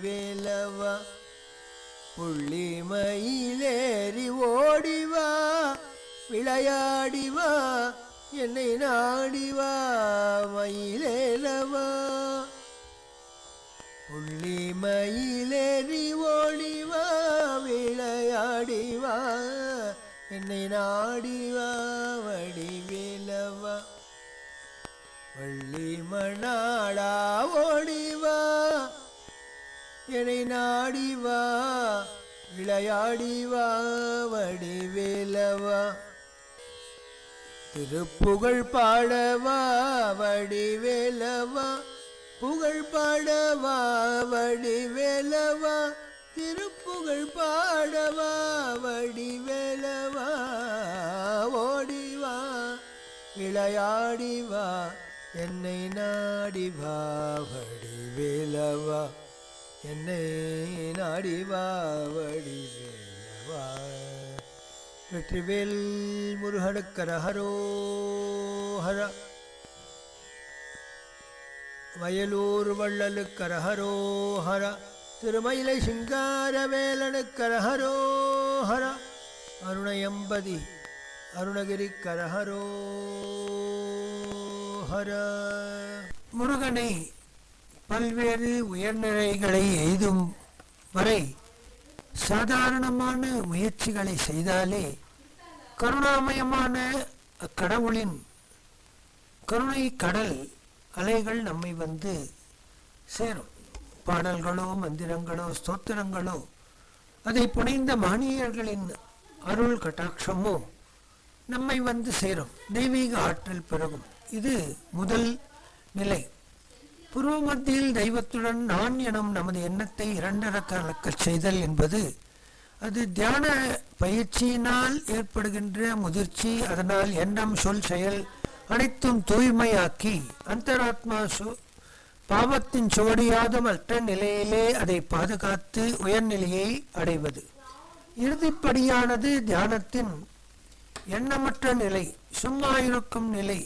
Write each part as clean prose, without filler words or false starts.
வேலவா புள்ளி மயிலேறி ஓடிவா விளையாடிவா என்னை நாடிவா மயிலேலவா புள்ளி மயிலேறி ஓடிவா விளையாடிவா என்னை நாடிவா வடிவேலவா வள்ளி மணாளா ஓடிவா என்னை நாடிவா விளையாடிவா வடிவேலவா திருப்புகழ் பாடவா வடிவேலவா புகழ் பாடவா வடிவேலவா திருப்புகழ் பாடவா வடிவேலவா ஓடிவா விளையாடிவா என்னை நாடிவா வடிவேலவா என்னை நாடிவா வடிவேலவா வெற்றிவேல் முருகனுக்கரஹரோஹர வயலூர் வள்ளலுக்கரஹரோஹர திருமயிலை சிங்காரவேலனுக்கரஹரோஹர அருணயம்பதி அருணகிரிக்கரஹரோஹர முருகனை பல்வேறு உயர்நிலைகளை எய்தும் வரை சாதாரணமான முயற்சிகளை செய்தாலே கருணாமயமான கடவுளின் கருணை கடல் அலைகள் நம்மை வந்து சேரும். பாடல்களோ மந்திரங்களோ ஸ்தோத்திரங்களோ அதை புனைந்த மகனீயர்களின் அருள் கட்டாட்சமோ நம்மை வந்து சேரும். தெய்வீக ஆற்றல் பிறகும். இது முதல் நிலை. பூர்வ மத்தியில் தெய்வத்துடன் நான் எனும் நமது எண்ணத்தை இரண்டர கலக்கச் செய்தல் என்பது அது தியான பயிற்சியினால் ஏற்படுகின்ற முதிர்ச்சி. அதனால் எண்ணம் சொல் செயல் அனைத்தும் தூய்மையாக்கி அந்தராத்மா பாவத்தின் சுவடியாத மற்ற நிலையிலே அதை பாதுகாத்து உயர்நிலையை அடைவது. இறுதிப்படியானது தியானத்தின் எண்ணமற்ற நிலை, சும்மா இருக்கும் நிலை.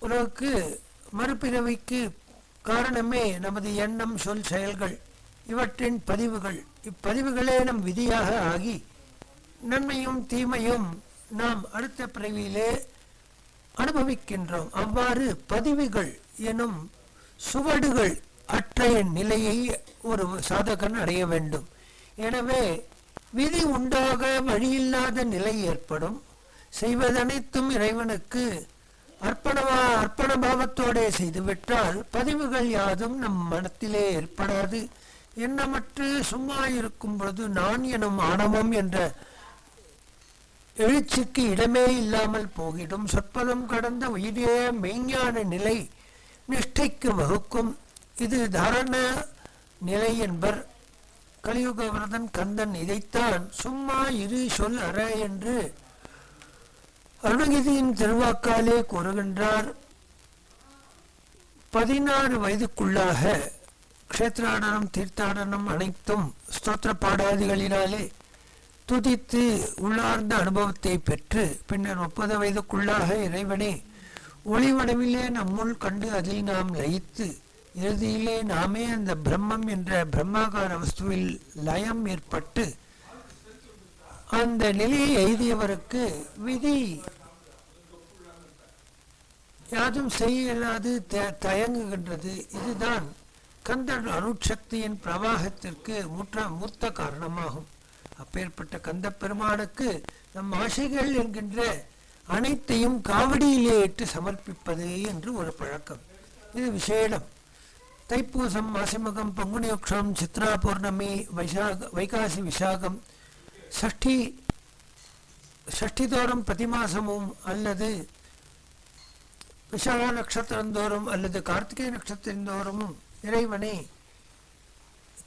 உனக்கு மறுபிறவிக்கு காரணமே நமது எண்ணம் சொல் செயல்கள் இவற்றின் பதிவுகள். இப்பதிவுகளே நம் விதியாக ஆகி நன்மையும் தீமையும் நாம் அடுத்த பிறவியிலே அனுபவிக்கின்றோம். அவ்வாறு பதிவுகள் எனும் சுவடுகள் அற்ற நிலையை ஒரு சாதகன் அடைய வேண்டும். எனவே விதி உண்டாக வழியில்லாத நிலை ஏற்படும். செய்வதனைத்தும் இறைவனுக்கு அர்ப்பண பாவத்தோடே செய்துவிட்டால் பதிவுகள் யாதும் நம் மனத்திலே ஏற்படாது. எண்ணமற்று சும்மா இருக்கும் பொழுது நான் எனும் ஆணவம் என்ற எழுச்சிக்கு இடமே இல்லாமல் போகிடும். சொற்பலம் கடந்த உயிரே மெய்ஞான நிலை நிஷ்டைக்கு வகுக்கும். இது தாரண நிலை என்பர். கலியுக வரதன் கந்தன் இதைத்தான் சும்மா இரு சொல் அற என்று அருணகிரியின் திருவாக்காலே கூறுகின்றார். 16 வயதுக்குள்ளாக க்ஷேத்ராடனம் தீர்த்தாடனம் அனைத்தும் ஸ்தோத்திர பாடாதிகளினாலே துதித்து உள்ளார்ந்த அனுபவத்தை பெற்று பின்னர் 30 வயதுக்குள்ளாக இறைவனே ஒளிவடவிலே நம்முள் கண்டு அதில் நாம் லயித்து இறுதியிலே நாமே அந்த பிரம்மம் என்ற பிரம்மாகார வஸ்துவில் லயம் ஏற்பட்டு அந்த நிலையை எய்தியவருக்கு விதி யாதும் செய்யலாது தயங்குகின்றது. இதுதான் கந்தன் அருட்சக்தியின் பிரவாகத்திற்கு மூத்த காரணமாகும். அப்பேற்பட்ட கந்த பெருமானுக்கு நம் ஆசைகள் என்கின்ற அனைத்தையும் காவடியிலே இட்டு சமர்ப்பிப்பது என்று ஒரு பழக்கம். இது விசேடம். தைப்பூசம், மாசிமகம், பங்குனியுக்ஷம், சித்ரா பௌர்ணமி, வைகாசி விசாகம், ஷஷ்டி தோறும் பிரதி மாசமும் அல்லது விஷாக நட்சத்திரந்தோறும் அல்லது கார்த்திகை நட்சத்திரந்தோறும் இறைவனை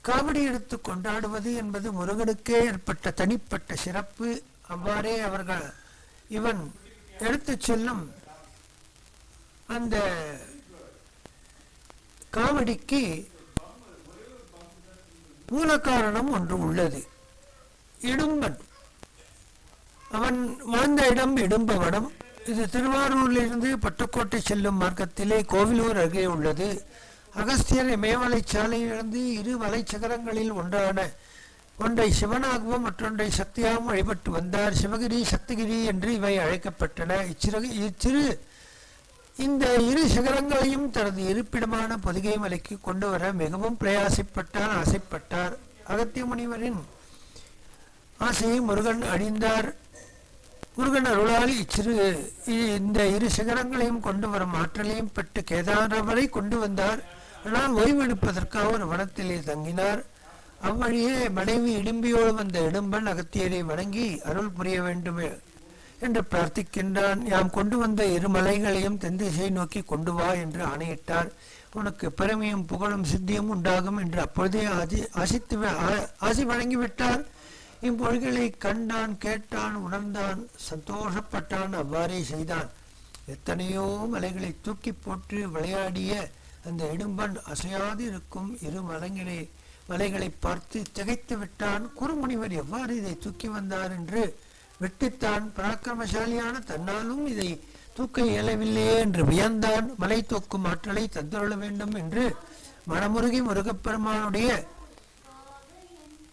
காவடி எடுத்து கொண்டாடுவது என்பது முருகனுக்கே ஏற்பட்ட தனிப்பட்ட சிறப்பு. அவ்வாறே இவன் எடுத்து செல்லும் அந்த காவடிக்கு மூல காரணம் ஒன்று உள்ளது. இடும்பன். அவன் வாழ்ந்த இடம் இடும்பவனம். இது திருவாரூரிலிருந்து பட்டுக்கோட்டை செல்லும் மார்க்கத்திலே கோவிலூர் அருகே உள்ளது. அகஸ்தியர் இமயமலை சாலையிலிருந்து இரு மலைச்சிகரங்களில் ஒன்றை சிவனாகவும் மற்றொன்றை சக்தியாகவும் வழிபட்டு வந்தார். சிவகிரி, சக்திகிரி என்று இவை அழைக்கப்பட்டன. இந்த இரு சிகரங்களையும் தனது இருப்பிடமான பொதிகை மலைக்கு கொண்டு வர மிகவும் ஆசைப்பட்டார். அகத்திய முனிவரின் ஆசையை முருகன் அழிந்தார். முருகன் அருளால் இந்த இரு சிகரங்களையும் கொண்டு வரும் ஆற்றலையும் பெற்று கேதாரம் வரை கொண்டு வந்தார். ஆனால் ஓய்வெடுப்பதற்காக ஒரு வனத்திலே தங்கினார். அவ்வழியே மனைவி இடும்பியோடு வந்த இடும்பன் அகத்தியரை வணங்கி அருள் புரிய வேண்டும் என்று பிரார்த்திக்கின்றான். யாம் கொண்டு வந்த இரு மலைகளையும் தென் திசை நோக்கி கொண்டு வா என்று ஆணையிட்டார். உனக்கு பெருமையும் புகழும் சித்தியும் உண்டாகும் என்று அப்பொழுதே ஆசி வழங்கிவிட்டார். இப்பொழுகளை கண்டான், கேட்டான், உணர்ந்தான், சந்தோஷப்பட்டான். அவ்வாறே செய்தான். எத்தனையோ மலைகளை தூக்கி போட்டு விளையாடிய அந்த இடும்பன் அசையாது இருக்கும் இரு மலைகளை பார்த்து திகைத்து விட்டான். குறுமுனிவர் எவ்வாறு இதை தூக்கி வந்தார் என்று வெட்டித்தான். பராக்கிரமசாலியான தன்னாலும் இதை தூக்க இயலவில்லையே என்று வியந்தான். மலை தூக்கும் ஆற்றலை தந்துள்ள வேண்டும் என்று மனமுருகி முருகப்பெருமானுடைய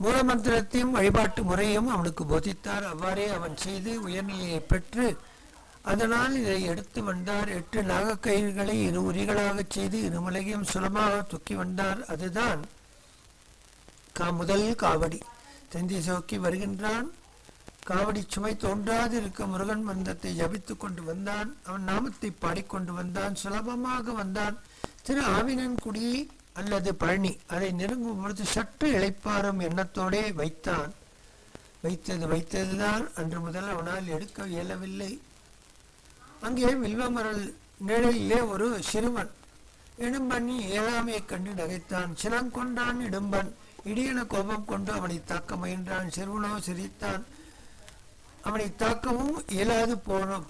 மூலமந்திரத்தையும் வழிபாட்டு முறையும் அவனுக்கு போதித்தார். அவ்வாறே அவன் செய்து உயர்நிலையை பெற்று அதனால் இதை எடுத்து வந்தார். 8 நாகக்கயிறுகளை இரு உரிகளாக செய்து இருமலையும் சுலமாக தூக்கி வந்தார். அதுதான் முதல் காவடி. தெந்தி சோக்கி வருகின்றான். காவடி சுமை தோன்றாது இருக்க முருகன் மந்திரத்தை ஜபித்து கொண்டு வந்தான். அவன் நாமத்தை பாடிக்கொண்டு வந்தான். சுலபமாக வந்தான். திரு ஆவினன்குடி அல்லது பழனி அதை நெருங்கும் பொழுது சற்று இளைப்பாறும் எண்ணத்தோடே வைத்ததுதான். அன்று முதல் அவனால் எடுக்க இயலவில்லை. அங்கே வில்வமரல் நிழலிலே ஒரு சிறுவன் இடும்பன் இயலாமையை கண்டு நகைத்தான். சினங்கொண்டான் இடும்பன். இடியென கோபம் கொண்டு அவனை தாக்க முயன்றான். சிறுவனோ சிரித்தான். அவனை தாக்கவும் இயலாது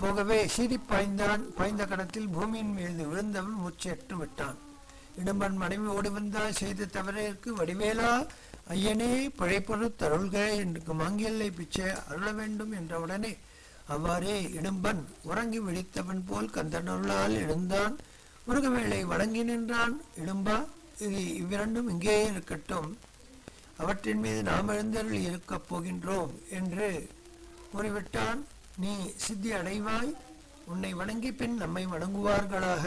போகவே சீறி பாய்ந்த கணத்தில் பூமியின் மீது விழுந்தவன் மூச்சேற்று விட்டான். இடும்பன் மனைவி ஓடி வந்தால் செய்த தவறிற்கு வடிவேலா ஐயனே பழைப்பொரு தருள்க என்று மாங்கியல்லை பிச்சை அருள வேண்டும் என்றவுடனே அவ்வாறே இடும்பன் உறங்கி விழித்தவன் போல் கந்தனருளால் எழுந்தான். முருகவேளை வணங்கி நின்றான். இடும்பா, இவ்விரண்டும் இங்கே இருக்கட்டும், அவற்றின் மீது நாம் எழுந்தருள் இருக்கப் போகின்றோம் என்று கூறிவிட்டான். நீ சித்தி அடைவாய், உன்னை வணங்கி பின் நம்மை வணங்குவார்களாக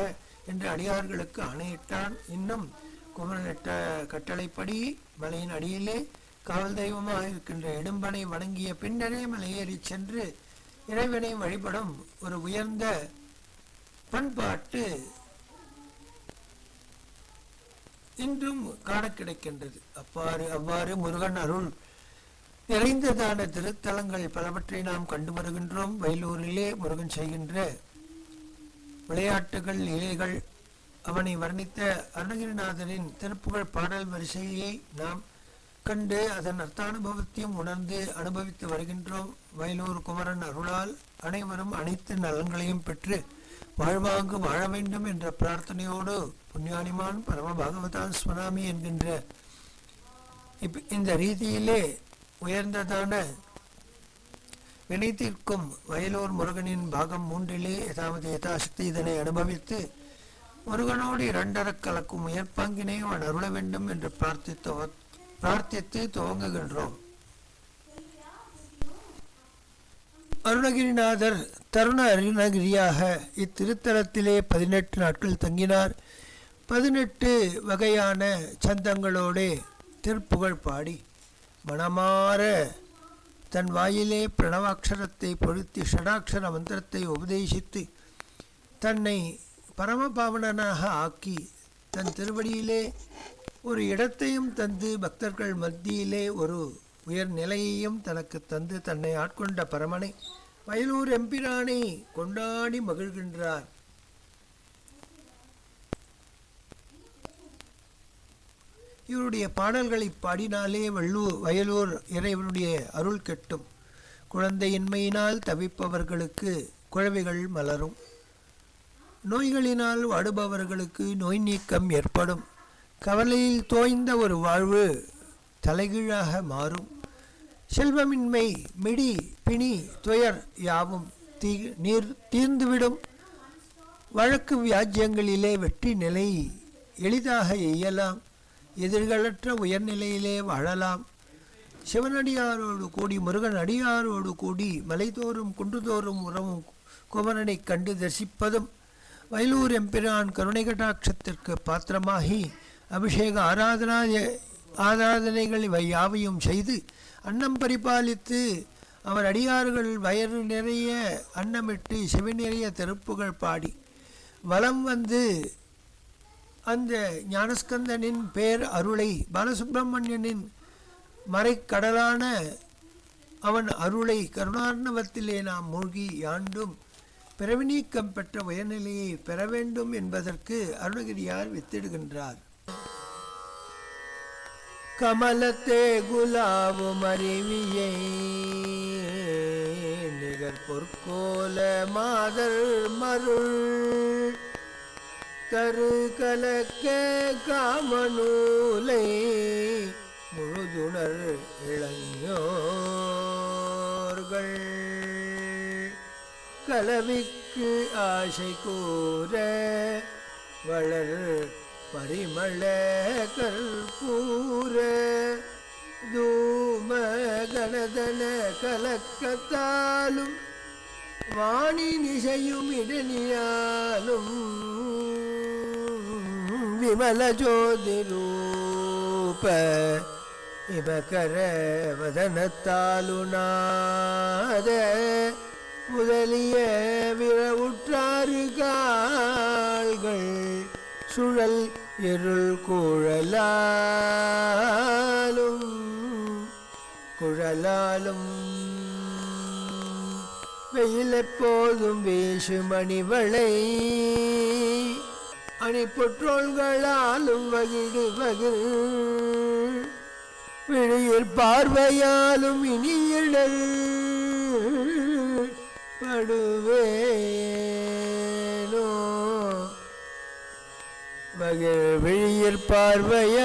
என்று அடியார்களுக்கு ஆணையிட்டான். இன்னும் குமரனிட்ட கட்டளைப்படி மலையின் அடியிலே காவல் தெய்வமாக இருக்கின்ற இடும்பனை வணங்கிய பின்னரே மலையேறி சென்று இறைவனை வழிபடும் ஒரு உயர்ந்த பண்பாட்டு இன்றும் காண கிடைக்கின்றது. அவ்வாறு முருகன் அருள் நிறைந்ததான திருத்தலங்கள் பலவற்றை நாம் கண்டு வருகின்றோம். வயலூரிலே முருகன் செய்கின்ற விளையாட்டுகள், லீலைகள், அவனை வர்ணித்த அருணகிரிநாதரின் திருப்புகழ் பாடல் வரிசையை நாம் கண்டு அதன் அர்த்தானுபவத்தையும் உணர்ந்து அனுபவித்து வருகின்றோம். வயலூர் குமரன் அருளால் அனைவரும் அனைத்து நலன்களையும் பெற்று வாழ்வாங்கு வாழ வேண்டும் என்ற பிரார்த்தனையோடு புண்ணியானிமான் பரம பாகவதான் ஸ்மராமி என்கின்ற இந்த ரீதியிலே உயர்ந்ததான வினைத்திற்கும் வயலூர் முருகனின் பாகம் 3 ஏதாவது யதாசக்தி இதனை அனுபவித்து முருகனோடு இரண்டரக் கலக்கும் உயர்பாங்கினை அவன் அருள வேண்டும் என்று பிரார்த்தித்து துவங்குகின்றோம். அருணகிரிநாதர் தருண அருணகிரியாக இத்திருத்தலத்திலே 18 நாட்கள் தங்கினார். 18 வகையான சந்தங்களோடே திருப்புகழ் பாடி மனமாற தன் வாயிலே பிரணவாட்சரத்தை பொருத்தி ஷடாட்சர மந்திரத்தை உபதேசித்து தன்னை பரமபாவனனாக ஆக்கி தன் திருவடியிலே ஒரு இடத்தையும் தந்து பக்தர்கள் மத்தியிலே ஒரு உயர் நிலையையும் தனக்கு தந்து தன்னை ஆட்கொண்ட பரமனை வயலூர் எம்பிரானை கொண்டாடி மகிழ்கின்றார். இவருடைய பாடல்களை பாடினாலே வயலூர் இறைவனுடைய அருள் கெட்டும். குழந்தையின்மையினால் தவிப்பவர்களுக்கு குழவைகள் மலரும். நோய்களினால் வாடுபவர்களுக்கு நோய் நீக்கம் ஏற்படும். கவலையில் தோய்ந்த ஒரு வாழ்வு தலைகீழாக மாறும். செல்வமின்மை, மிடி, பிணி, துயர் யாவும் தீர்ந்துவிடும். வழக்கு வியாஜ்யங்களிலே வெற்றி நிலை எளிதாக எய்யலாம், எதிர்களற்ற உயர்நிலையிலே வாழலாம். சிவனடியாரோடு கூடி முருகன் அடியாரோடு கூடி மலைதோறும் குன்றுதோறும் உறவும் குமரனைக் கண்டு தரிசிப்பதும் வயலூர் எம்பிரான் கருணை கடாட்சத்திற்கு பாத்திரமாகி அபிஷேக ஆராதனைகள் இவை யாவையும் செய்து அன்னம் பரிபாலித்து அவர் அடியார்கள் வயறு நிறைய அன்னமிட்டு செவி நிறைய தெருப்புகள் பாடி வலம் வந்து அந்த ஞானஸ்கந்தனின் பேர் அருளை பாலசுப்பிரமணியனின் மறைக்கடலான அவன் அருளை கருணார்ணவத்திலே நாம் மூழ்கி யாண்டும் பிறவிநீக்கம் பெற்ற உயர்நிலையை பெற வேண்டும் என்பதற்கு அருணகிரியார் வித்திடுகின்றார். கமலத்தே குலாவும் அருவியை நிகர் பொற்கோல மாதர் மருள் கரு கலக்க காமநூலை முழுதுணர் இளைஞர்கள் கலவிக்கு ஆசை கூற வளர் பரிமள கற்பூர தூம கணதன கலக்கத்தாலும் வாணி நிசையும் இடனியாலும் விமல ஜோதி ரூப இவகர வதனத்தாலுநாத முதலிய விரவுற்றாறு கால்கள் சுழல் இருள் குழலாலும் வெயில் எப்போதும் வீசு மணிவளை அணிப்பொற்றோள்களாலும் வகிடு விழியில் பார்வையாலும் இனியிடல் படுவேனோ விழியில் பார்வையாலும்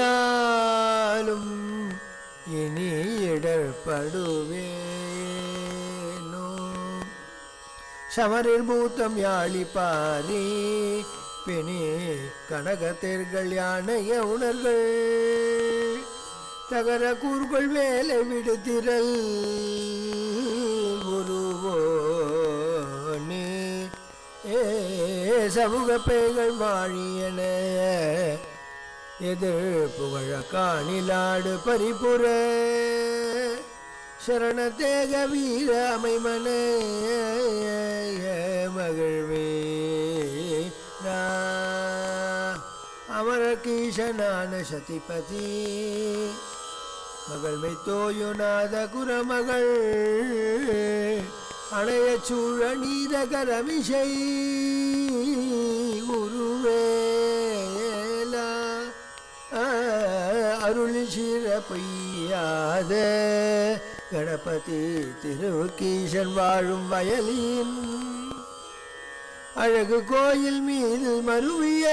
இனி இடர்படுவேனோ சமரில் பூத்தம் யாழி பாரி பிணி கனகத்தேர்கள் யானைய உணர்கள் தகர கூறுகள் வேலை விடுதிரல் குருவோனே சமூக பேய்கள் வாழியன எதிர் புகழ காணிலாடு பரிபுர சரண தேக வீர அமைமன மகிழ்வே அமர கீஷனான சதிபதி மகள் மெத்தோயுநாத குரமகள் அணைய சூழ நீரகரமிசை குருவேலா அருளில் சீர பொய்யாத கணபதி திருவுக்கீசன் வாழும் வயலின் அழகு கோயில் மீது மருவிய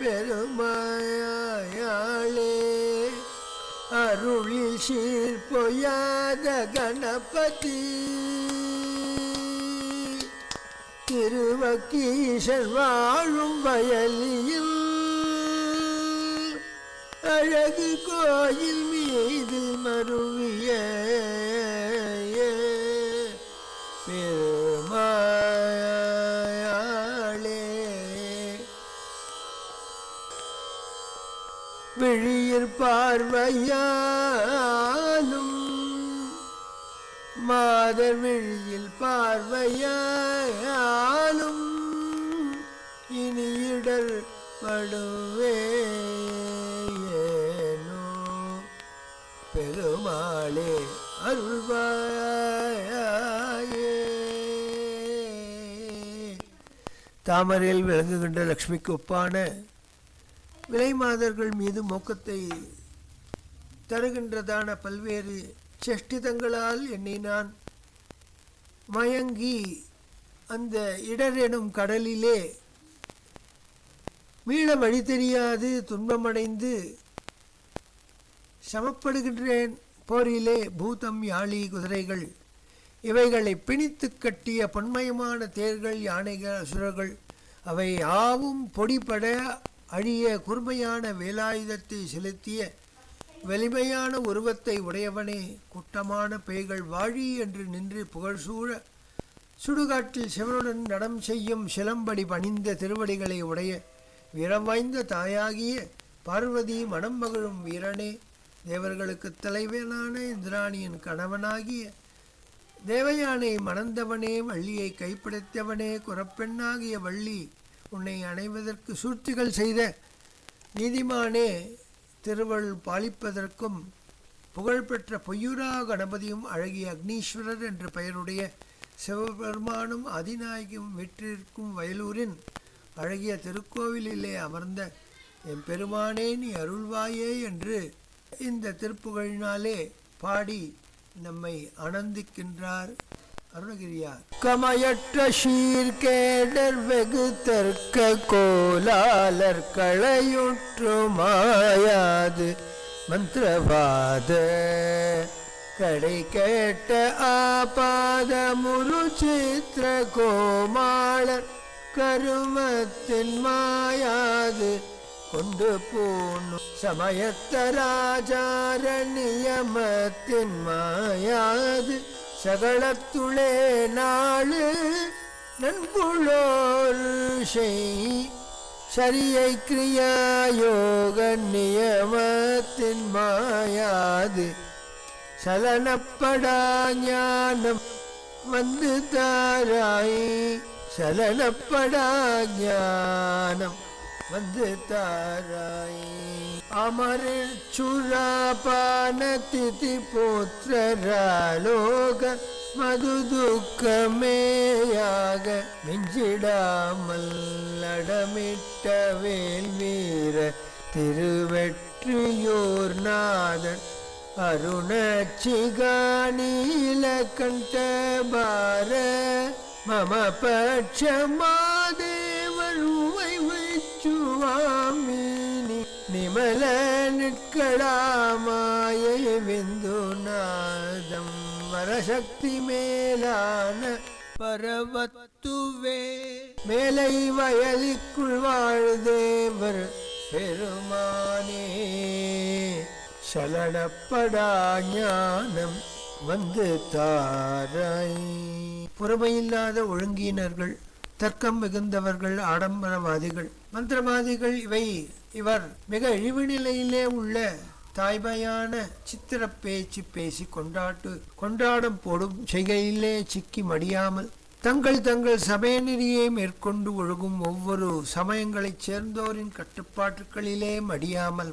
பெருமாயாளே அருளில் சீர் பொய்யாத கணபதி திருவக்கீசன் வாழும் வயலியில் அழகு கோயில் மீது மருவிய பெருமாளே விழியிற் பார்வையாலும் மாதர் விழியில் பார்வையாலும் இனி இடர் படுவேனோ பெருமாளே அருள்வாயே. தாமரையில் விளங்குகின்ற லக்ஷ்மிக்கு ஒப்பான விலை மாதர்கள் மீது மோக்கத்தை தருகின்றதான பல்வேறு சேஷ்டிதங்களால் என்னை நான் மயங்கி அந்த இடர் எனும் கடலிலே மீள வழி தெரியாது துன்பமடைந்து சமப்படுகின்றேன். போரிலே பூதம் யாழி குதிரைகள் இவைகளை பிணித்து கட்டிய பொன்மயமான தேர்கள் யானைகள் அசுரர்கள் அவை யாவும் பொடிபட அழிய கூர்மையான வேலாயுதத்தை செலுத்திய வலிமையான உருவத்தை உடையவனே, கூட்டமான பேய்கள் வாழி என்று நின்று புகழ்சூழ சுடுகாட்டில் சிவனுடன் நடம் செய்யும் சிலம்படி பணிந்த திருவடிகளை உடைய வீரம் வாய்ந்த தாயாகிய பார்வதி மனம் மகிழும் வீரனே, தேவர்களுக்கு தலைவனான இந்திராணியின் கணவனாகிய தேவயானை மணந்தவனே, வள்ளியை கைப்பிடித்தவனே, குறப்பெண்ணாகிய வள்ளி உன்னை அணைவதற்கு சூழ்ச்சிகள் செய்த நீதிமானே, திருவள்ளுவர் பாலிப்பதற்கும் புகழ்பெற்ற பொய்யுரா கணபதியும் அழகிய அக்னீஸ்வரர் என்ற பெயருடைய சிவபெருமானும் அதிநாயகியும் வீற்றிருக்கும் வயலூரின் அழகிய திருக்கோவிலிலே அமர்ந்த என் பெருமானே நீ அருள்வாயே என்று இந்த திருப்புகழினாலே பாடி நம்மை ஆனந்திக்கின்றார் அருணகிரியார். கமையற்ற சீர்கேடர் வெகு தர்க்க கோலாலர் களையுற்று மாயாது மந்திரவாத கடை கேட்ட ஆபாத முரு சித்திர கோமாளர் கருமத்தின் மாயாது கொண்டு போனும் சமயத்தராஜார நியமத்தின் மாயாது சகலத்துளே நாளு நண்புளோர் சரியை கிரியாயோக நியமத்தின் மாயாது சலனப்படா ஞானம் வந்து தாராய் சலனப்படா ஞானம் வந்து தாராய். அமரில் சுராபான திதி போத்ரலோக மது துக்கமேயாக மிஞ்சிடாமல் அடமிட்ட வேல் வீர திருவெற்றியூர் நாதன் அருணச்சிகானீல கண்டபார மம பட்சமாதேவருவை வைச்சுவாமினி நிமல நிற்களாமாயை விந்து நாதம் வரசக்தி மேலான பரவத்துவே மேலை வயலிக்குள் வாழ்தேவர் பெருமானே சலனப்படா ஞானம் வந்து தாராய். பொறுமையில்லாத ஒழுங்கினர்கள், தர்க்கம் மிகுந்தவர்கள், ஆடம்பரவாதிகள், மந்திரவாதிகள் இவர் மிக இழிவு நிலையிலே உள்ள தாய்மையான சித்திர பேச்சு பேசி கொண்டாடம் போடும் செய்கையிலே சிக்கி மடியாமல் தங்கள் சமய நெறியை மேற்கொண்டு ஒழுகும் ஒவ்வொரு சமயங்களைச் சேர்ந்தோரின் கட்டுப்பாட்டுகளிலே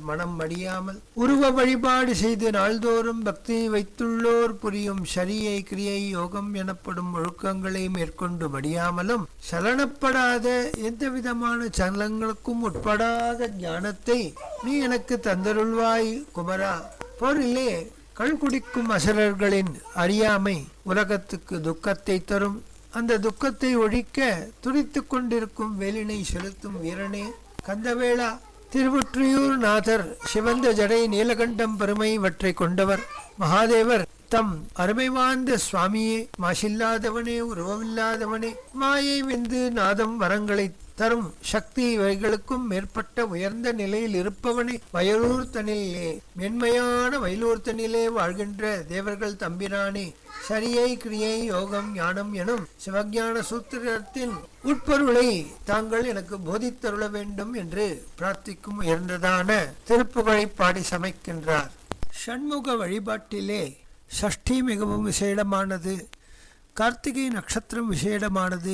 மனம் மடியாமல் உருவ வழிபாடு செய்து நாள்தோறும் பக்தி வைத்துள்ளோர் புரியும் சரியை கிரியை யோகம் எனப்படும் ஒழுக்கங்களை மேற்கொண்டு மடியாமலும் சலனப்படாத எந்த விதமான சலனங்களுக்கும் உட்படாத ஞானத்தை நீ எனக்கு தந்தருள்வாய் குமரா. போரிலே கள் குடிக்கும் அசுரர்களின் அறியாமை உலகத்துக்கு துக்கத்தை தரும். அந்த துக்கத்தை ஒழிக்க துடித்து கொண்டிருக்கும் வேலினை செலுத்தும் வீரனே கந்தவேளா. திருவொற்றியூர் நாதர் சிவந்த ஜடை நீலகண்டம் பெருமை இவற்றை கொண்டவர். மகாதேவர் தம் அருமை வாழ்ந்த சுவாமியே, மாசில்லாதவனே, உருவமில்லாதவனே, மாயை வெந்து நாதம் வரங்களை தரும் சக்தி இவைகளுக்கும் மேற்பட்ட உயர்ந்த நிலையில் இருப்பவனே, வயலூர் தனிலே மென்மையான வயலூர் தனிலே வாழ்கின்ற தேவர்கள் தம்பிரானே, சரியை கிரியை யோகம் ஞானம் எனும் சிவஞான சூத்திரத்தின் உட்பொருளை தாங்கள் எனக்கு போதித்தருள வேண்டும் என்று பிரார்த்திக்கும் உயர்ந்ததான திருப்புகழை பாடி சமைக்கின்றார். ஷண்முக வழிபாட்டிலே சஷ்டி மிகவும் விசேடமானது, கார்த்திகை நட்சத்திரம் விசேடமானது,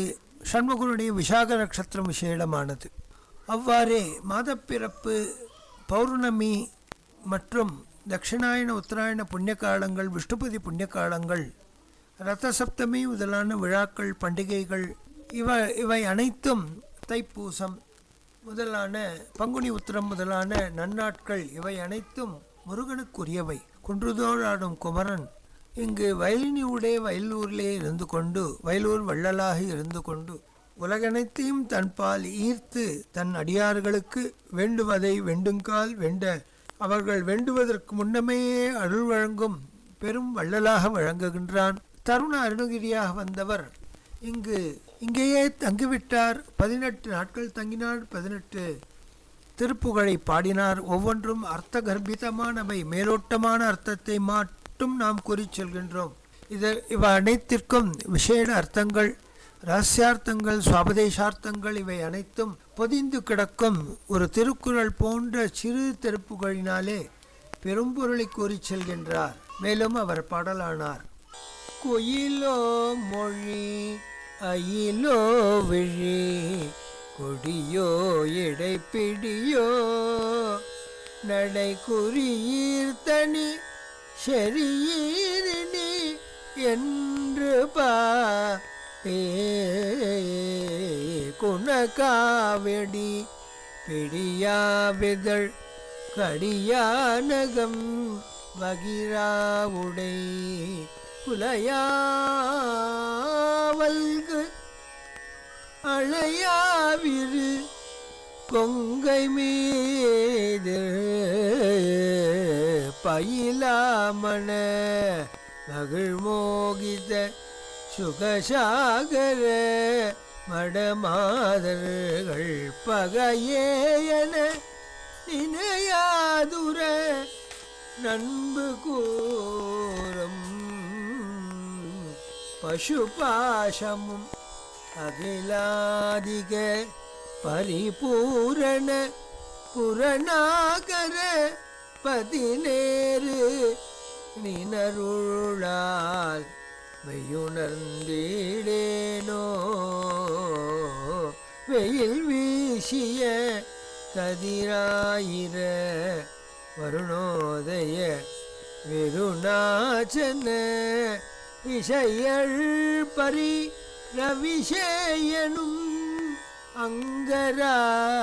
ஷண்முகனுடைய விசாக நட்சத்திரம் விசேடமானது. அவ்வாறே மாதப்பிறப்பு, பௌர்ணமி மற்றும் தட்சிணாயன உத்தராயண புண்ணிய காலங்கள், விஷ்ணுபதி புண்ணிய காலங்கள், ரத சப்தமி முதலான விழாக்கள், பண்டிகைகள் இவை அனைத்தும், தைப்பூசம் முதலான பங்குனி உத்திரம் முதலான நன்னாட்கள் இவை அனைத்தும் முருகனுக்குரியவை. குன்றுதோறாடும் குமரன் இங்கு வயலினியுடைய வயலூரிலே இருந்து கொண்டு, வயலூர் வள்ளலாக இருந்து கொண்டு உலகனைத்தையும் தன்பால் ஈர்த்து தன் அடியார்களுக்கு வேண்டுவதை வேண்டுங்கால் வேண்ட அவர்கள் வேண்டுவதற்கு முன்னமே அருள் வழங்கும் பெரும் வள்ளலாக வழங்குகின்றான். தருண அருணகிரியாக வந்தவர் இங்கு இங்கேயே தங்கிவிட்டார். 18 நாட்கள் தங்கினார். 18 திருப்புகழை பாடினார். ஒவ்வொன்றும் அர்த்த கர்ப்பிதமானவை. மேலோட்டமான அர்த்தத்தை மட்டும் நாம் கூறி செல்கின்றோம். இவை அனைத்திற்கும் விசேட அர்த்தங்கள், ரகசியார்த்தங்கள், சுவாபதேசார்த்தங்கள் இவை அனைத்தும் பொதிந்து கிடக்கும் ஒரு திருக்குறள் போன்ற சிறு திருப்புகழினாலே பெரும்பொருளை கூறி செல்கின்றார். மேலும் அவர் பாடலானார். குயிலோ மொழி அயிலோ விழி கொடியோ இடைப்பிடியோ நடை குறியீர் தனி செறியீரினி என்று குணகாவெடி பிடியாவிதழ் கடியானகம் வகிராவுடை குலையாவல்கு அழையாவிரு கொங்கை மீது பயிலாமண மகிழ்மோகித சுகசாகர மடமாதர்கள் பகையேயன நினையாதுர நண்பு கூறும் பசுபாசமும் அகிலாதிக பரிபூரண புரணாகர பதினேறு நினருளால் மெய்யுணர்ந்தீடேனோ வெயில் வீசிய கதிராயிர வருணோதய விருணாச்சன விஷயள் பரி ரவிஷேயனும் அங்கராசன்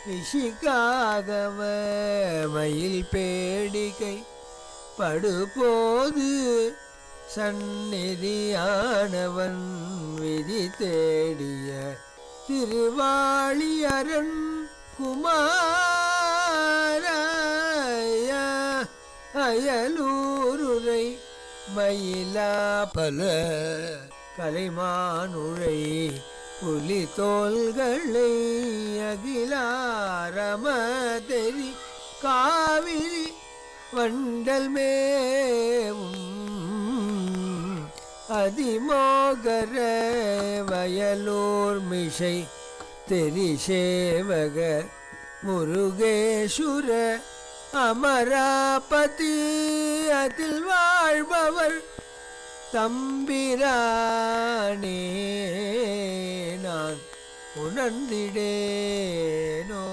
விஷிகாகவ மயில் பேடிகை படுபோது சந்நிதியானவன் விதி தேடிய திருவாளியரன் குமாராய அயலூருரை மயிலா பல கலைமானுழை புலி தோள்களை அகிலாரம தெரி காவிரி வண்டல் மேவும் அதிமோகர வயலூர் மிஷை தெரிசேவக முருகேசுர அமராபதி அதில் வாழ்பவர் தம்பிரானே நான் உணர்ந்திடேனோ.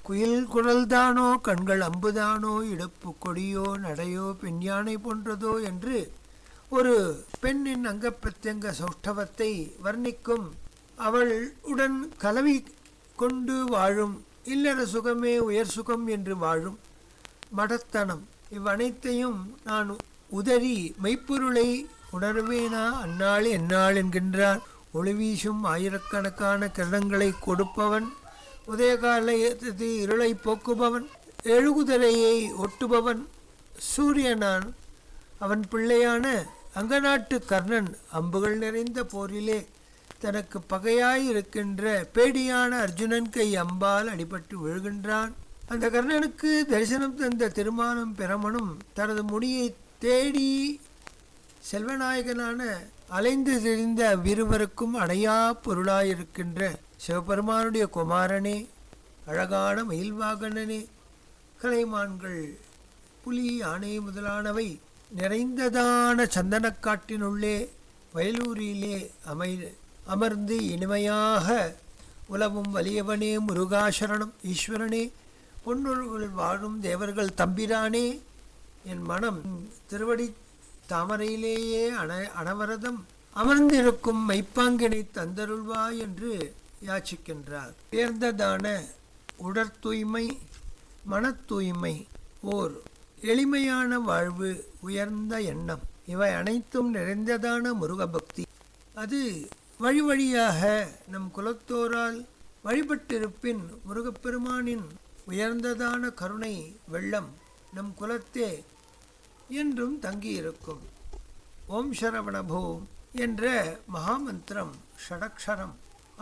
குயில் குரல்தானோ, கண்கள் அம்புதானோ, இடுப்பு கொடியோ, நடையோ பெண் யானை போன்றதோ என்று ஒரு பெண்ணின் அங்கப்பிரத்யங்க சௌஷ்டவத்தை வர்ணிக்கும். அவள் உடன் கலவி கொண்டு வாழும் இல்லற சுகமே உயர் சுகம் என்று வாழும் மடத்தனம், இவ்வனைத்தையும் நான் உதறி மெய்ப்பொருளை உணர்வேனா அந்நாள் எந்நாள் என்கின்றார். ஒளி வீசும் ஆயிரக்கணக்கான கிரணங்களை கொடுப்பவன், உதயகால இருளை போக்குபவன், எழுகுதிரையை ஒட்டுபவன் சூரியனான். அவன் பிள்ளையான அங்கநாட்டு கர்ணன் அம்புகள் நிறைந்த போரிலே தனக்கு பகையாயிருக்கின்ற பேடியான அர்ஜுனன் கை அம்பால் அடிபட்டு விழுகின்றான். அந்த கர்ணனுக்கு தரிசனம் தந்த திருமாலும் பிரமனும் தனது முடியை தேடி செல்வநாயகனான அலைந்து திரிந்த விருவருக்கும் அடையா பொருளாயிருக்கின்ற சிவபெருமானுடைய குமாரனே, அழகான மயில்வாகனனே, கலைமான்கள் புலி யானை முதலானவை நிறைந்ததான சந்தனக்காட்டினுள்ளே வயலூரிலே அமர்ந்து இனிமையாக உலவும் வலியவனே முருகாசரணம் ஈஸ்வரனே, பொன்னொருள் வாழும் தேவர்கள் தம்பிரானே, என் மனம் திருவடி தாமரையிலேயே அனவரதம் அமர்ந்திருக்கும் மெய்ப்பாங்கினை தந்தருள்வா என்று யாச்சிக்கின்றார். உயர்ந்ததான உடற்தூய்மை, மன தூய்மை, ஓர் எளிமையான வாழ்வு, உயர்ந்த எண்ணம், இவை அனைத்தும் நிறைந்ததான முருகபக்தி. அது வழி வழியாக நம் குலத்தோரால் வழிபட்டிருப்பின் முருகப்பெருமானின் உயர்ந்ததான கருணை வெள்ளம் நம் குலத்தே என்றும் தங்கியிருக்கும். ஓம் சரவணபோ என்ற மகாமந்திரம் ஷடக்ஷரம்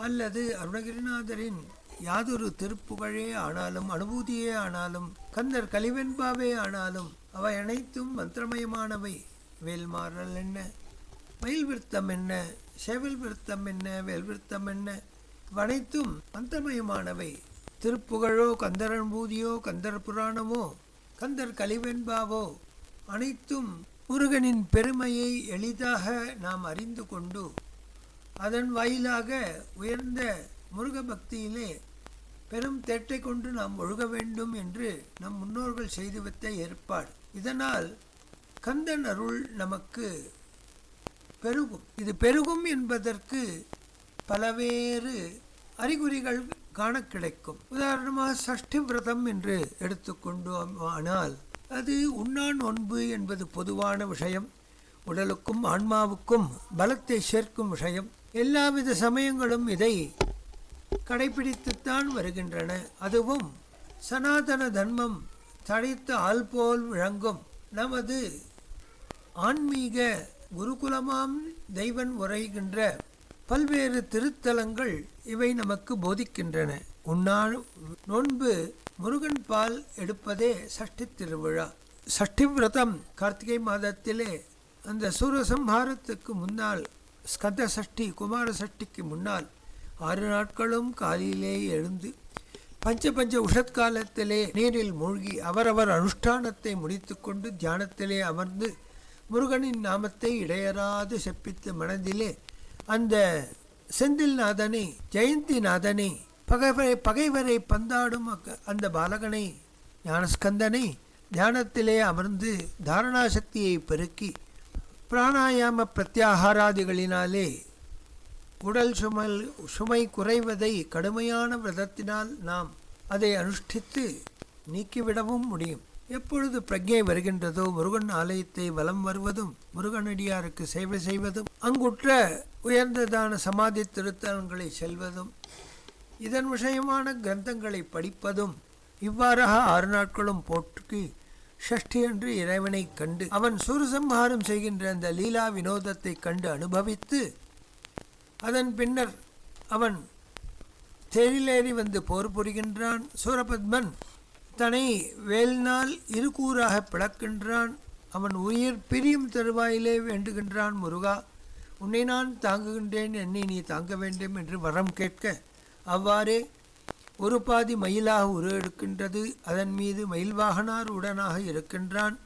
அல்லது அருணகிரிநாதரின் யாதொரு திருப்புகழே ஆனாலும் அனுபூதியே ஆனாலும் கந்தர் கலிவெண்பாவே ஆனாலும் அவை அனைத்தும் மந்திரமயமானவை. வேல்மாறல் என்ன, மயில் விருத்தம் என்ன, சேவல் விருத்தம் என்ன, வேல் விருத்தம் என்ன, இவ்வனைத்தும் மந்திரமயமானவை. திருப்புகழோ கந்தர் அனுபூதியோ கந்தர் புராணமோ கந்தர் கலிவெண்பாவோ அனைத்தும் முருகனின் பெருமையை எளிதாக நாம் அறிந்து கொண்டு அதன் வாயிலாக உயர்ந்த முருக பக்தியிலே பெரும் தேட்டை கொண்டு நாம் ஒழுக வேண்டும் என்று நம் முன்னோர்கள் செய்து வைத்த ஏற்பாடு. இதனால் கந்தன் அருள் நமக்கு பெருகும். இது பெருகும் என்பதற்கு பலவேறு அறிகுறிகள் காண கிடைக்கும். உதாரணமாக சஷ்டி விரதம் என்று எடுத்துக்கொண்டோம். ஆனால் அது உண்ணான் நோன்பு என்பது பொதுவான விஷயம். உடலுக்கும் ஆன்மாவுக்கும் பலத்தை சேர்க்கும் விஷயம். எல்லாவித சமயங்களும் இதை கடைபிடித்துத்தான் வருகின்றன. அதுவும் சனாதன தர்மம் தழைத்த ஆள் போல் விளங்கும் நமது ஆன்மீக குருகுலமாம் தெய்வன் உரைகின்ற பல்வேறு திருத்தலங்கள் இவை நமக்கு போதிக்கின்றன. உண்ணான் நோன்பு முருகன் பால் எடுப்பதே சஷ்டி திருவிழா. சஷ்டி விரதம் கார்த்திகை மாதத்திலே அந்த சூரசம்ஹாரத்துக்கு முன்னால் ஸ்கந்த சஷ்டி குமார சஷ்டிக்கு முன்னால் 6 நாட்களும் காலையிலே எழுந்து பஞ்ச உஷத்காலத்திலே நீரில் மூழ்கி அவரவர் அனுஷ்டானத்தை முடித்து கொண்டு தியானத்திலே அமர்ந்து முருகனின் நாமத்தை இடையறாது செப்பித்து மனதிலே அந்த செந்தில் நாதனை ஜெயந்தி நாதனை பகைவரை பந்தாடும் அந்த பாலகனை ஞானஸ்கந்தனை தியானத்திலே அமர்ந்து தாரணா சக்தியை பெருக்கி பிராணாயாம பிரத்யாகாராதிகளினாலே உடல் சுமை குறைவதை கடுமையான விரதத்தினால் நாம் அதை அனுஷ்டித்து நீக்கிவிடவும் முடியும். எப்பொழுது பிரஜை வருகின்றதோ முருகன் ஆலயத்தை வலம் வருவதும் முருகனடியாருக்கு சேவை செய்வதும் அங்குற்ற உயர்ந்ததான சமாதி திருத்தலங்களை செல்வதும் இதன் விஷயமான கிரந்தங்களை படிப்பதும் இவ்வாறாக 6 நாட்களும் போற்றி ஷஷ்டி அன்று இறைவனை கண்டு அவன் சூரசம்ஹாரம் செய்கின்ற அந்த லீலா வினோதத்தை கண்டு அனுபவித்து அதன் பின்னர் அவன் தேரிலேறி வந்து போர் புரிகின்றான். சூரபத்மன் தன்னை வேல்னால் இருகூறாக பிளக்கின்றான். அவன் உயிர் பிரியும் தருவாயிலே வேண்டுகின்றான், முருகா உன்னை நான் தாங்குகின்றேன், என்னை நீ தாங்க வேண்டும் என்று வரம் கேட்க அவ்வாறே ஒரு பாதி மயிலாக உருவெடுக்கின்றது. அதன் மீது மயில் வாகனார் உடனாக இருக்கின்றான்.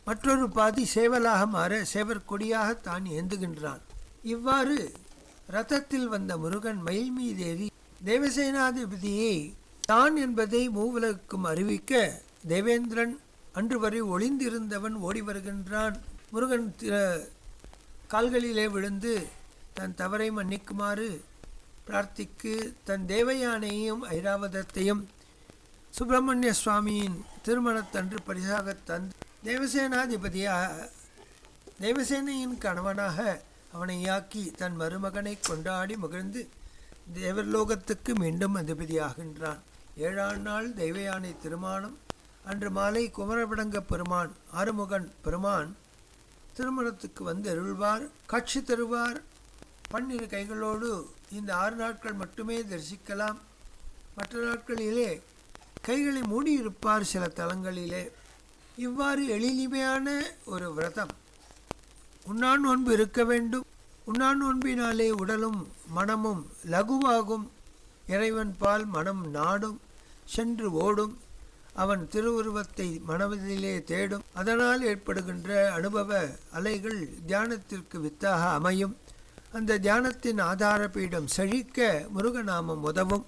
மற்றொரு பாதி சேவலாக மாற சேவர் கொடியாக தான் ஏந்துகின்றான். இவ்வாறு ரதத்தில் வந்த முருகன் மயில் மீதேறி தேவசேனாதிபதியை தான் என்பதை மூவுலகுக்கும் அறிவிக்க தேவேந்திரன் அன்று வரை ஒளிந்திருந்தவன் ஓடி வருகின்றான். முருகன் கால்களிலே விழுந்து தன் தவறை மன்னிக்குமாறு பிரார்த்திக்கு தன் தேவயானையும் ஐராவதத்தையும் சுப்பிரமணிய சுவாமியின் திருமணத்தன்று பரிசாக தந்து தேவசேனையின் கணவனாக அவனை யாக்கி தன் மருமகனை கொண்டாடி மகிழ்ந்து தேவலோகத்துக்கு மீண்டும் அதிபதியாகின்றான். 7ஆம் நாள் தெய்வயானை திருமணம். அன்று மாலை குமரவிடங்க பெருமான் ஆறுமுகன் பெருமான் திருமணத்துக்கு வந்து அருள்வார், காட்சி தருவார். 12 கைகளோடு இந்த 6 நாட்கள் மட்டுமே தரிசிக்கலாம். மற்ற நாட்களிலே கைகளை மூடியிருப்பார் சில தலங்களிலே. இவ்வாறு எளிமையான ஒரு விரதம். உண்ணான் நோன்பு இருக்க வேண்டும். உண்ணான் நோன்பினாலே உடலும் மனமும் லகுவாகும். இறைவன் பால் மனம் நாடும், சென்று ஓடும். அவன் திருவுருவத்தை மனதிலே தேடும். அதனால் ஏற்படுகின்ற அனுபவ அலைகள் தியானத்திற்கு வித்தாக அமையும். அந்த தியானத்தின் ஆதார பீடம் செழிக்க முருகநாமம் உதவும்.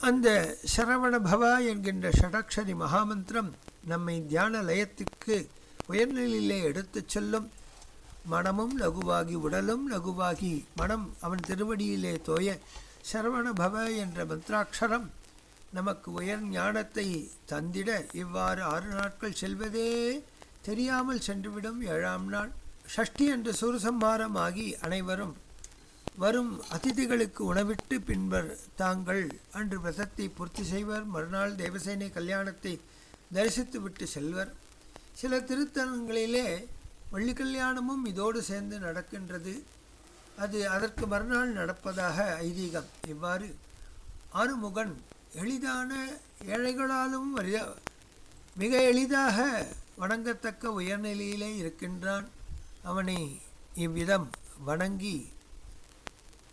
அந்த சரவண பவா என்கின்ற ஷடக்ஷரி மகாமந்திரம் நம்மை தியான லயத்திற்கு உயர்நிலையிலே எடுத்துச் செல்லும். மனமும் லகுவாகி உடலும் லகுவாகி மனம் அவன் திருவடியிலே தோய சரவண பவ என்ற மந்திராட்சரம் நமக்கு உயர் ஞானத்தை தந்திட இவ்வாறு 6 நாட்கள் செல்வதே தெரியாமல் சென்றுவிடும். 7ஆம் நாள் ஷஷ்டி என்று சூரசம்ஹாரமாகி அனைவரும் வரும் அதிதிகளுக்கு உணவிட்டு பின்பர் தாங்கள் அன்று விரதத்தை பூர்த்தி செய்வர். மறுநாள் தேவசேனை கல்யாணத்தை தரிசித்து விட்டு செல்வர். சில திருத்தலங்களிலே வள்ளி கல்யாணமும் இதோடு சேர்ந்து நடக்கின்றது. அது அதற்கு மறுநாள் நடப்பதாக ஐதீகம். இவ்வாறு ஆறுமுகன் எளிதான ஏழைகளாலும் மிக எளிதாக வணங்கத்தக்க உயர்நிலையிலே இருக்கின்றான். அவனை இவ்விதம் வணங்கி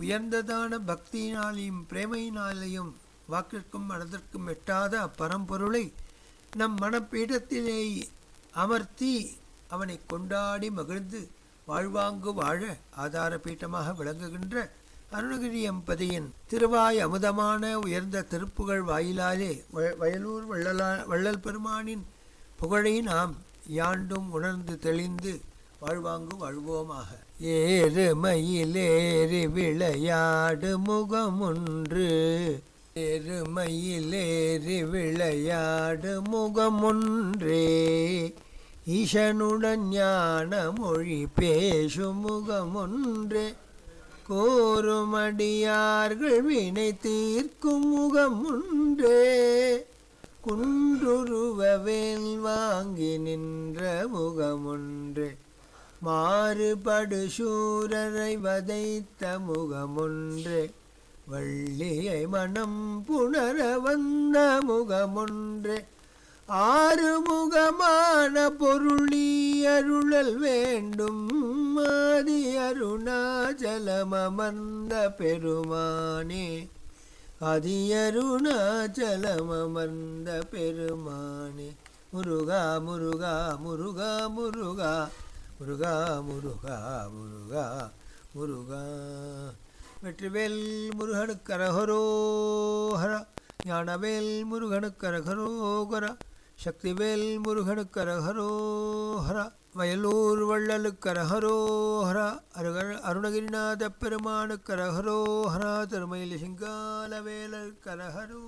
உயர்ந்ததான பக்தியினாலேயும் பிரேமையினாலேயும் வாக்கிற்கும் மனதிற்கும் எட்டாத அப்பரம்பொருளை நம் மனப்பீடத்திலே அமர்த்தி அவனை கொண்டாடி மகிழ்ந்து வாழ்வாங்கு வாழ ஆதார பீட்டமாக விளங்குகின்ற அருணகிரி எம்பதியின் திருவாய் அமுதமான உயர்ந்த திருப்புகழ் வாயிலாலே வயலூர் வள்ளல் பெருமானின் புகழை நாம் யாண்டும் உணர்ந்து தெளிந்து வாழ்வாங்கு வாழ்வோமாக. ஏறு மயிலேறி விளையாடு முகமொன்று, ஏறு மயிலேறி விளையாடு முகமொன்றே, ஈசனுடன் ஞான மொழி பேசும் முகமொன்றே, கோருமடியார்கள் வினை தீர்க்கும் முகமொன்றே, குன்றுருவவேல் வாங்கி நின்ற முகமொன்றே, மாறுபடு சூரரை வதைத்த முகமொன்றே, வள்ளியை மனம் புணர வந்த முகமொன்றே, ஆறுமுகமான பொருளி அருளல் வேண்டும் ஆதி அருணாச்சலமர்ந்த பெருமானே, ஆதி அருணாச்சலமர்ந்த பெருமானே. முருகா முருகா முருகா முருகா முருகா முருகா முருகா முருகா. வெற்றிவேல் முருகனுக்கு அரகரோஹரா, ஞானவேல் முருகனுக்கு அரகரோகரா, சக்திவேல் முருகனுக்கு அரகரோஹரா, வயலூர் வள்ளலுக்கு அரகரோஹரா, அருணகிரிநாத பெருமானுக்கு அரகரோஹரா, திருமயிலி சிங்காலவேலருக்கு அரகரோ.